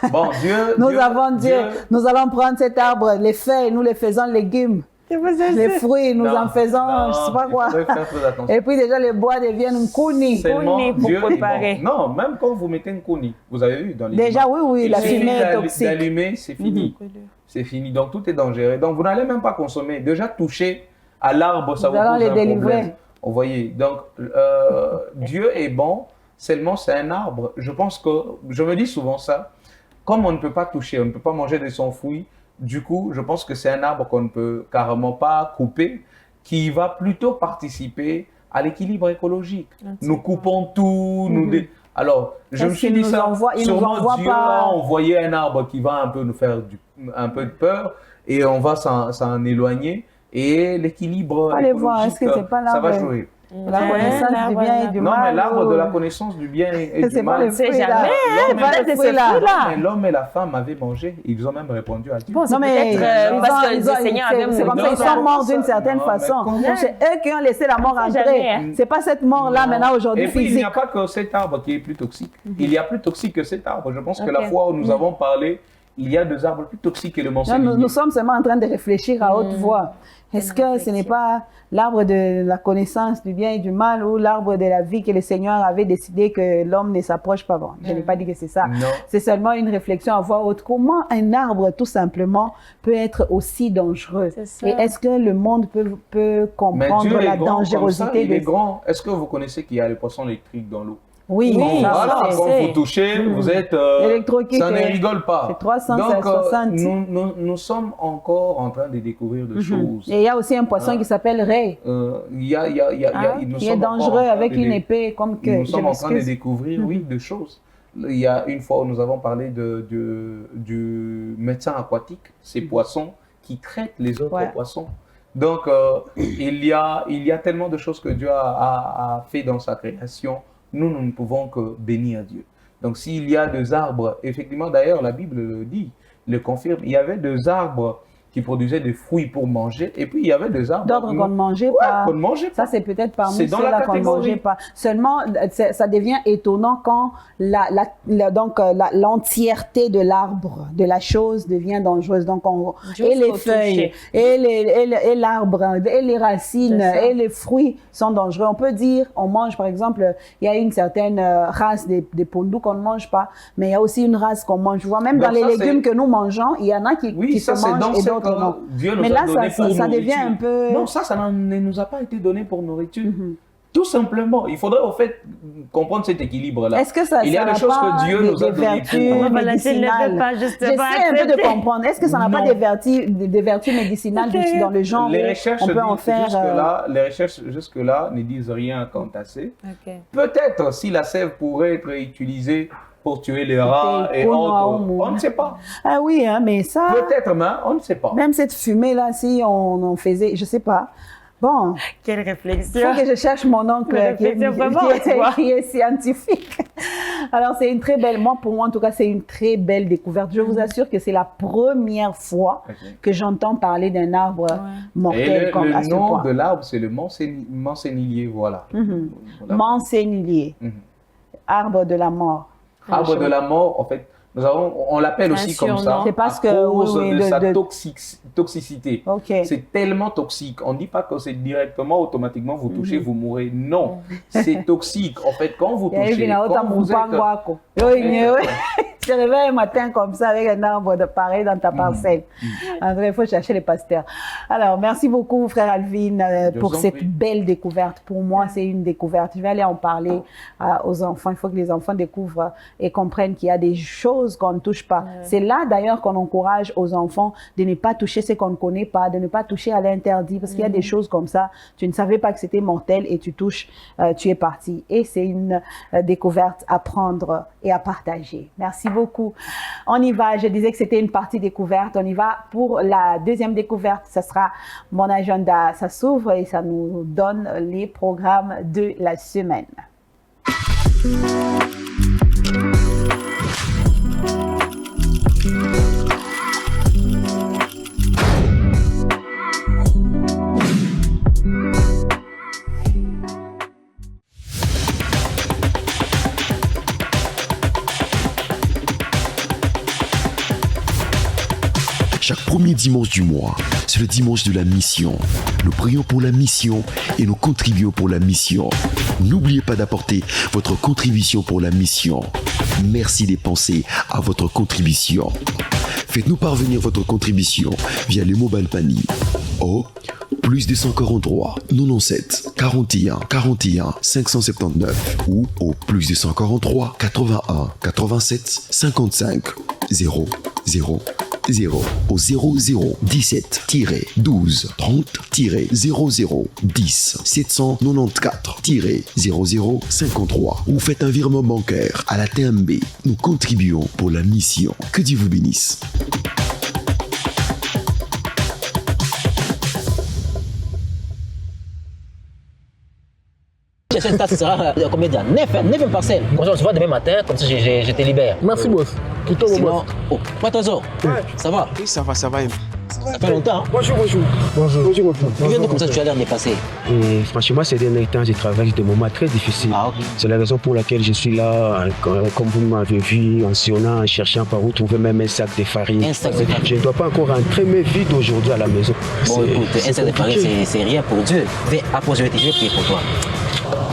Bon, Dieu. Nous avons Dieu. Nous allons prendre cet arbre, les feuilles, nous les faisons légumes. Les fruits, nous en faisons, je ne sais pas quoi. Et puis déjà, les bois deviennent kuni. Pour préparer. Non, même quand vous mettez une kuni, vous avez vu dans les déjà, oui, la fumée est toxique. D'allumer, c'est fini. C'est fini. Donc, tout est dangereux. Donc, vous n'allez même pas consommer. Déjà, toucher à l'arbre, ça vous pose un problème. Vous voyez, donc, Dieu est bon, seulement c'est un arbre. Je pense que, je me dis souvent ça, comme on ne peut pas toucher, on ne peut pas manger de son fruit, du coup, je pense que c'est un arbre qu'on ne peut carrément pas couper, qui va plutôt participer à l'équilibre écologique. Nous coupons tout, Alors, je me suis dit ça, sûrement Dieu a envoyé un arbre qui va un peu nous faire un peu de peur, et on va s'en éloigner, et l'équilibre écologique, ça va jouer. La connaissance du bien et du mal. Non, mais l'arbre de la connaissance du bien et du mal. C'est jamais. C'est pas le fruit là. Mais l'homme et la femme avaient mangé. Ils ont même répondu à Dieu. Bon, non, mais parce que le Seigneur avait c'est comme ça, ils sont morts d'une certaine façon. C'est eux qui ont laissé la mort entrer. C'est pas cette mort-là maintenant aujourd'hui physique. Et puis, il n'y a pas que cet arbre qui est plus toxique. Il y a plus toxique que cet arbre. Je pense que la fois où nous avons parlé, il y a des arbres plus toxiques que le Non, mancenillier. nous sommes seulement en train de réfléchir à haute voix. Est-ce que ce n'est pas l'arbre de la connaissance du bien et du mal ou l'arbre de la vie que le Seigneur avait décidé que l'homme ne s'approche pas? Bon, je n'ai pas dit que c'est ça. Non. C'est seulement une réflexion à voix haute. Comment un arbre, tout simplement, peut être aussi dangereux? C'est ça. Et est-ce que le monde peut Mais comprendre Dieu la est grand, comme ça, dangerosité il est de... grand. Est-ce que vous connaissez qu'il y a les poissons électriques dans l'eau? Oui, Oui, ça, Voilà, c'est- quand vous touchez, vous êtes... Électrocuté. ça ne rigole pas. C'est 360. Donc, nous sommes encore en train de découvrir des choses. Et il y a aussi un poisson qui s'appelle Ray, Il y a, nous qui est sommes encore en dangereux train avec de une dé- épée comme que... Nous je sommes en train de m'excuse. découvrir, oui, des choses. Il y a une fois où nous avons parlé du médecin aquatique, ces poissons qui traitent les autres Ouais. poissons. Donc, il y a tellement de choses que Dieu a fait dans sa création. Nous ne pouvons que bénir Dieu. Donc, s'il y a des arbres, effectivement, d'ailleurs, la Bible le dit, le confirme, il y avait des arbres qui produisaient des fruits pour manger, et puis il y avait des arbres D'autres qu'on ne mangeait pas. qu'on ne mangeait pas. Ça, c'est peut-être parmi C'est dans la ceux-là qu'on ne catégorie. mangeait pas. Seulement, ça devient étonnant quand l'entièreté de l'arbre, de la chose devient dangereuse. Donc, Juste et les au feuilles, toucher. et l'arbre, et les racines, C'est ça. et les fruits sont dangereux. On peut dire, on mange, par exemple, il y a une certaine race des pondous qu'on ne mange pas, mais il y a aussi une race qu'on mange. Je vois même Donc dans les ça, légumes c'est- que nous mangeons, il y en a qui Oui, se ça c'est dans mangent et ce d'autres non. que Dieu nous Mais a là, donné pour ça devient nourriture. un peu... Non, ça ne nous a pas été donné pour nourriture. Tout simplement. Il faudrait, au fait, comprendre cet équilibre-là. Est-ce que ça Il y a n'a des choses pas que Dieu des nous a données vertus pour- Voilà, s'il ne le fait médicinales? pas, juste pas J'essaie un peu de accepter. comprendre. Est-ce que ça n'a pas Non. des vertus médicinales Peut-être. dans le genre Les où recherches, on peut en faire... les recherches jusque-là ne disent rien quant à ça. Ok. Peut-être si la sève pourrait être utilisée pour tuer les rats et pour autres, nous, on ne sait pas. Ah oui, hein, mais ça, Peut-être, mais on ne sait pas. même cette fumée-là, si on en faisait, je sais pas. Bon, Quelle il réflexion. faut que je cherche mon oncle Mais réflexion vraiment, tu vois. qui est scientifique. Alors, c'est une très belle, pour moi en tout cas, c'est une très belle découverte. Je vous assure que c'est la première fois Ok. que j'entends parler d'un arbre Et mortel comme à le ce nom point. de l'arbre, c'est le mancenillier, voilà. Voilà. Mancenillier, Mhm. arbre de la mort. Arbre de la mort, en fait, on l'appelle Un aussi comme ça surnom. C'est parce à que, cause oui, de sa de- toxicité. Ok. C'est tellement toxique. On ne dit pas que c'est directement, automatiquement, vous touchez, vous mourrez. Non, c'est toxique. En fait, quand vous Il y a touchez, une autre quand vous êtes... moupango. Tu te réveilles un matin comme ça avec un arbre de pareil dans ta parcelle. André, il faut chercher les pasteurs. Alors, merci beaucoup, frère Alvin, Je pour vous en cette prie. belle découverte. Pour moi, c'est une découverte. Je vais aller en parler aux enfants. Il faut que les enfants découvrent et comprennent qu'il y a des choses qu'on ne touche pas. C'est là, d'ailleurs, qu'on encourage aux enfants de ne pas toucher ce qu'on ne connaît pas, de ne pas toucher à l'interdit, parce qu'il y a des choses comme ça. Tu ne savais pas que c'était mortel et tu touches, tu es parti. Et c'est une découverte à prendre et à partager. Merci beaucoup. On y va. Je disais que c'était une partie découverte. On y va pour la deuxième découverte. Ce sera mon agenda. Ça s'ouvre et ça nous donne les programmes de la semaine. Chaque premier dimanche du mois, c'est le dimanche de la mission. Nous prions pour la mission et nous contribuons pour la mission. N'oubliez pas d'apporter votre contribution pour la mission. Merci de penser à votre contribution. Faites-nous parvenir votre contribution via le mobile money au plus 243 97 41 41 579 ou au plus 243 81 87 55 0 0 0 au 00 17 12 30 00 10 794 00 53 ou faites un virement bancaire à la TMB. Nous contribuons pour la mission. Que Dieu vous bénisse. Cette tasse sera combien de 9 parcelles. Comme ça, on se voit demain matin, comme ça je te libère. Merci, boss. Tout au Sinon, oh, pas trésor. Ça va? Oui, ça va. Ça fait longtemps. Hein? Bonjour. Tu viens de comme ça, tu as l'air dépassé. Et franchement, ces derniers temps, je traverse des moments très difficiles. Ah, ok. C'est la raison pour laquelle je suis là, comme vous m'avez vu, en sillonnant, en cherchant par où trouver même un sac de farine. Un sac de farine. Je ne dois pas encore rentrer mes vides aujourd'hui à la maison. Bon, écoute, un sac de farine, c'est rien pour Dieu. Après, je vais prier pour toi.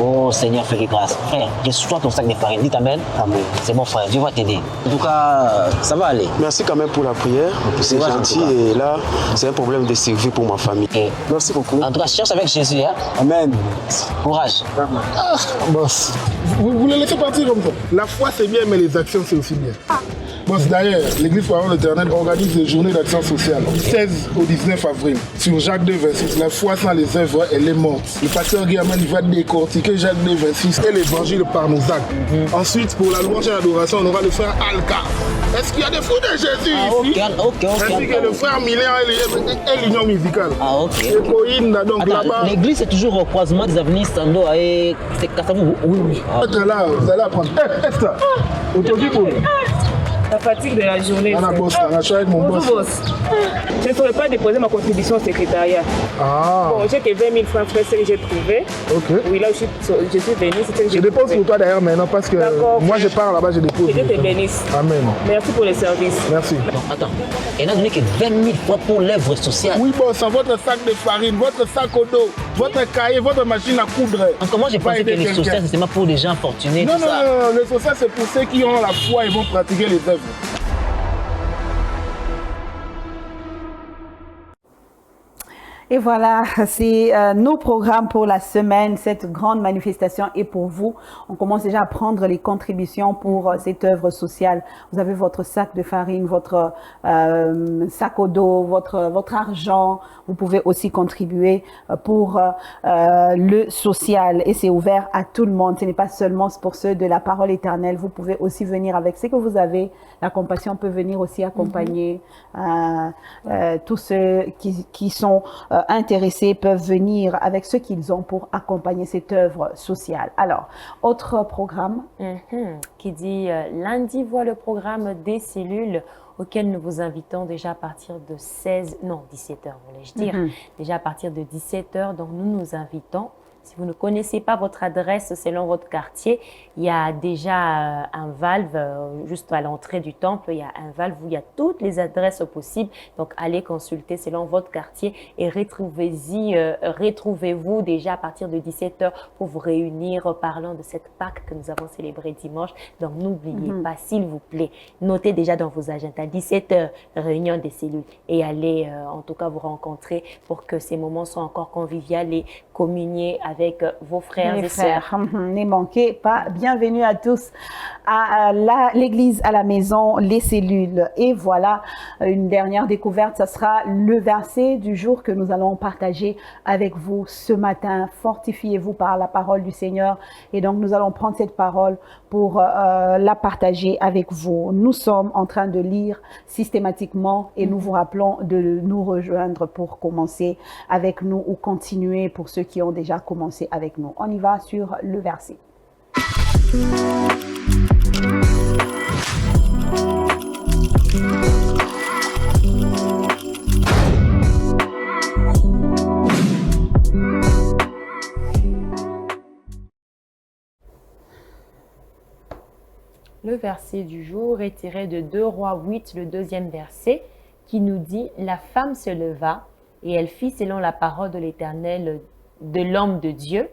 Oh Seigneur, fais grâce. Frère, reçois ton sac de farine. Dis amen. Amen. C'est mon frère, Dieu va t'aider. En tout cas, ça va aller. Merci quand même pour la prière. C'est gentil et là, c'est un problème de survie pour ma famille. Et merci beaucoup. en tout cas, cherche avec Jésus. Hein? Amen. Courage. Boss, vous le laissez partir comme ça. La foi c'est bien, mais les actions c'est aussi bien. Boss, d'ailleurs, l'Église Parole de l'Éternel organise des journées d'action sociale du 16 au 19 avril sur Jacques 2, 26. La foi sans les œuvres, elle est morte. Le pasteur Guillaume va décortiquer Jacques 2, 26 et l'évangile par nos actes. Ensuite, pour la louange et l'adoration, on aura le frère Alka. Est-ce qu'il y a des fous de Jésus ici? Ok. Ainsi que le frère Milan et l'union musicale. Ah, ok. Et Coïne, donc là-bas. L'église est toujours au croisement des avenues Sando et c'est Kassavou. Oui. Vous allez apprendre. Extra. Aujourd'hui, pour La fatigue de la journée. On a boss, on a avec mon boss. Je ne saurais pas déposer ma contribution au secrétariat. Ah. Bon, j'ai que 20 000 francs frais, c'est que j'ai trouvé. Ok. Oui, là où je suis bénie, c'est ce que j'ai Je dépose trouvé. pour toi d'ailleurs maintenant parce que moi je pars là-bas, je dépose. Que Dieu te bénisse. Amen. Merci pour les services. Merci. Non, attends. Elle n'a donné que 20 000 francs pour l'œuvre sociale. Oui, boss, votre sac de farine, votre sac au dos, votre cahier, votre machine à coudre. Encore moi, j'ai pensé que les sociales, c'est seulement pour les gens fortunés. Non, tout ça. non, le social c'est pour ceux qui ont la foi et vont pratiquer les œuvres. Et voilà, c'est nos programmes pour la semaine. Cette grande manifestation est pour vous. On commence déjà à prendre les contributions pour cette œuvre sociale. Vous avez votre sac de farine, votre sac au dos, votre argent. Vous pouvez aussi contribuer pour le social. Et c'est ouvert à tout le monde. Ce n'est pas seulement pour ceux de la parole éternelle. Vous pouvez aussi venir avec ce que vous avez. La compassion peut venir aussi accompagner. Tous ceux qui sont intéressés peuvent venir avec ce qu'ils ont pour accompagner cette œuvre sociale. Alors, autre programme qui dit lundi, voit le programme des cellules auquel nous vous invitons déjà à partir de 17h, voulais-je dire. Déjà à partir de 17h, donc nous nous invitons. Si vous ne connaissez pas votre adresse selon votre quartier, il y a déjà un valve juste à l'entrée du temple. Il y a un valve où il y a toutes les adresses possibles. Donc, allez consulter selon votre quartier et retrouvez-vous déjà à partir de 17h pour vous réunir parlant de cette Pâque que nous avons célébrée dimanche. Donc, n'oubliez pas, s'il vous plaît, notez déjà dans vos agendas 17h, réunion des cellules et allez en tout cas vous rencontrer pour que ces moments soient encore conviviaux et communier avec vos frères et sœurs. Ne manquez pas. Bienvenue à tous à l'église, à la maison, les cellules. Et voilà, une dernière découverte, ça sera le verset du jour que nous allons partager avec vous ce matin. Fortifiez-vous par la parole du Seigneur. Et donc, nous allons prendre cette parole pour la partager avec vous. Nous sommes en train de lire systématiquement et nous vous rappelons de nous rejoindre pour commencer avec nous ou continuer pour ceux qui ont déjà commencé avec nous. On y va sur le verset. Le verset du jour est tiré de 2 Rois 8, le 2e verset, qui nous dit « La femme se leva et elle fit selon la parole de l'Éternel de l'homme de Dieu.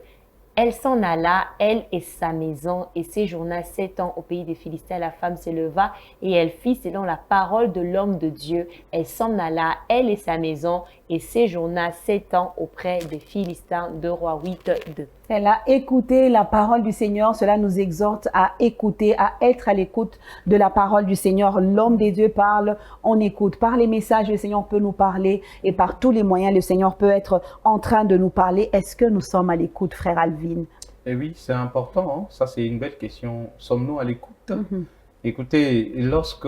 Elle s'en alla, elle et sa maison, et séjourna 7 ans au pays des Philistins. La femme se leva et elle fit selon la parole de l'homme de Dieu. Elle s'en alla, elle et sa maison, et séjourna 7 ans auprès des Philistins. 2 Rois 8, 2. Elle a écouté la parole du Seigneur. Cela nous exhorte à écouter, à être à l'écoute de la parole du Seigneur. L'homme des dieux parle, on écoute. Par les messages, le Seigneur peut nous parler et par tous les moyens, le Seigneur peut être en train de nous parler. Est-ce que nous sommes à l'écoute, frère Alvin? Eh oui, c'est important. Hein? Ça, c'est une belle question. Sommes-nous à l'écoute? Écoutez, lorsque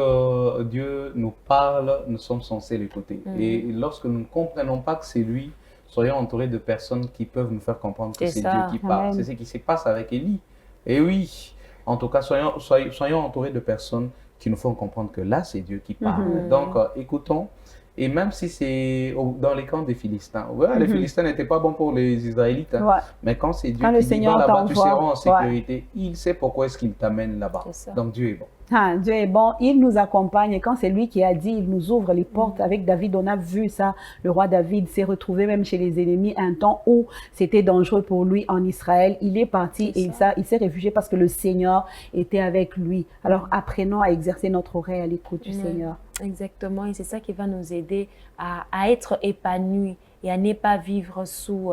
Dieu nous parle, nous sommes censés l'écouter. Et lorsque nous ne comprenons pas que c'est lui, soyons entourés de personnes qui peuvent nous faire comprendre que c'est Dieu qui parle. C'est ce qui se passe avec Élie. Et oui, en tout cas, soyons entourés de personnes qui nous font comprendre que là, c'est Dieu qui parle. Donc, écoutons Et même si c'est dans les camps des Philistins. Ouais, les Philistins n'étaient pas bons pour les Israélites. Hein. Ouais. Mais quand c'est Dieu Quand le qui dit, Seigneur va là-bas, tu t'envoie, seras en sécurité, il sait pourquoi est-ce qu'il t'amène là-bas. Donc Dieu est bon. Ah, Dieu est bon, il nous accompagne et quand c'est lui qui a dit, il nous ouvre les portes. Avec David, on a vu ça. Le roi David s'est retrouvé même chez les ennemis un temps où c'était dangereux pour lui en Israël. Il est parti et il s'est réfugié parce que le Seigneur était avec lui. Alors apprenons à exercer notre oreille à l'écoute du Seigneur. Exactement, et c'est ça qui va nous aider à être épanouis et à ne pas vivre sous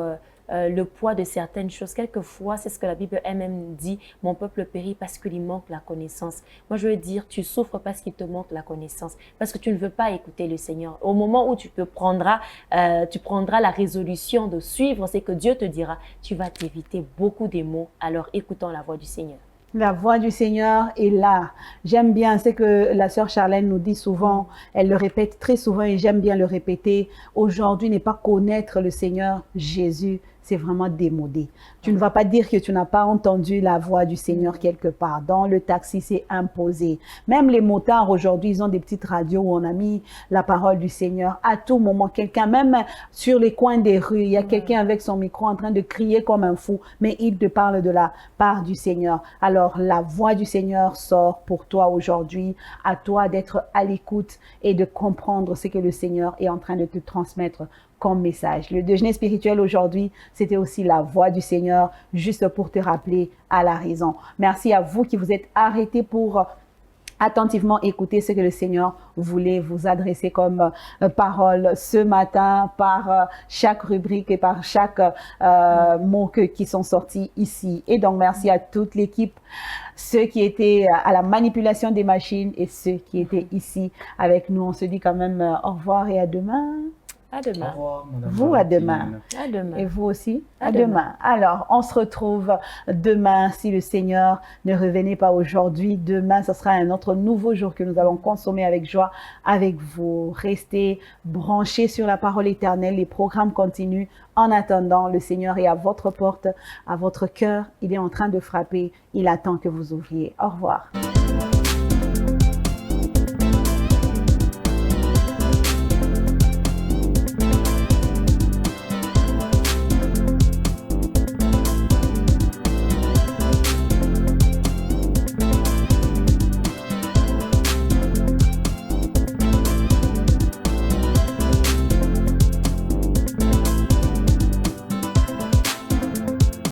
le poids de certaines choses. Quelquefois, c'est ce que la Bible elle-même dit, mon peuple périt parce qu'il manque la connaissance. Moi, je veux dire, tu souffres parce qu'il te manque la connaissance, parce que tu ne veux pas écouter le Seigneur. Au moment où tu prendras la résolution de suivre, c'est que Dieu te dira, tu vas t'éviter beaucoup de maux, alors écoutons la voix du Seigneur. La voix du Seigneur est là. J'aime bien ce que la sœur Charlène nous dit souvent. Elle le répète très souvent et j'aime bien le répéter. Aujourd'hui, n'est pas connaître le Seigneur Jésus, c'est vraiment démodé. Tu ne vas pas dire que tu n'as pas entendu la voix du Seigneur quelque part. Dans le taxi, c'est imposé. Même les motards aujourd'hui, ils ont des petites radios où on a mis la parole du Seigneur. À tout moment, quelqu'un, même sur les coins des rues, il y a quelqu'un avec son micro en train de crier comme un fou, mais il te parle de la part du Seigneur. Alors, la voix du Seigneur sort pour toi aujourd'hui. À toi d'être à l'écoute et de comprendre ce que le Seigneur est en train de te transmettre comme message. Le déjeuner spirituel aujourd'hui, c'était aussi la voix du Seigneur, juste pour te rappeler à la raison. Merci à vous qui vous êtes arrêtés pour attentivement écouter ce que le Seigneur voulait vous adresser comme parole ce matin par chaque rubrique et par chaque mot qui sont sortis ici. Et donc, merci à toute l'équipe, ceux qui étaient à la manipulation des machines et ceux qui étaient ici avec nous. On se dit quand même au revoir et à demain. À demain. Au revoir, Madame Vous, à demain. Valentine. À demain. Et vous aussi, À à demain. Alors, on se retrouve demain si le Seigneur ne revenait pas aujourd'hui. Demain, ce sera un autre nouveau jour que nous allons consommer avec joie avec vous. Restez branchés sur la parole éternelle. Les programmes continuent. En attendant, le Seigneur est à votre porte, à votre cœur. Il est en train de frapper. Il attend que vous ouvriez. Au revoir.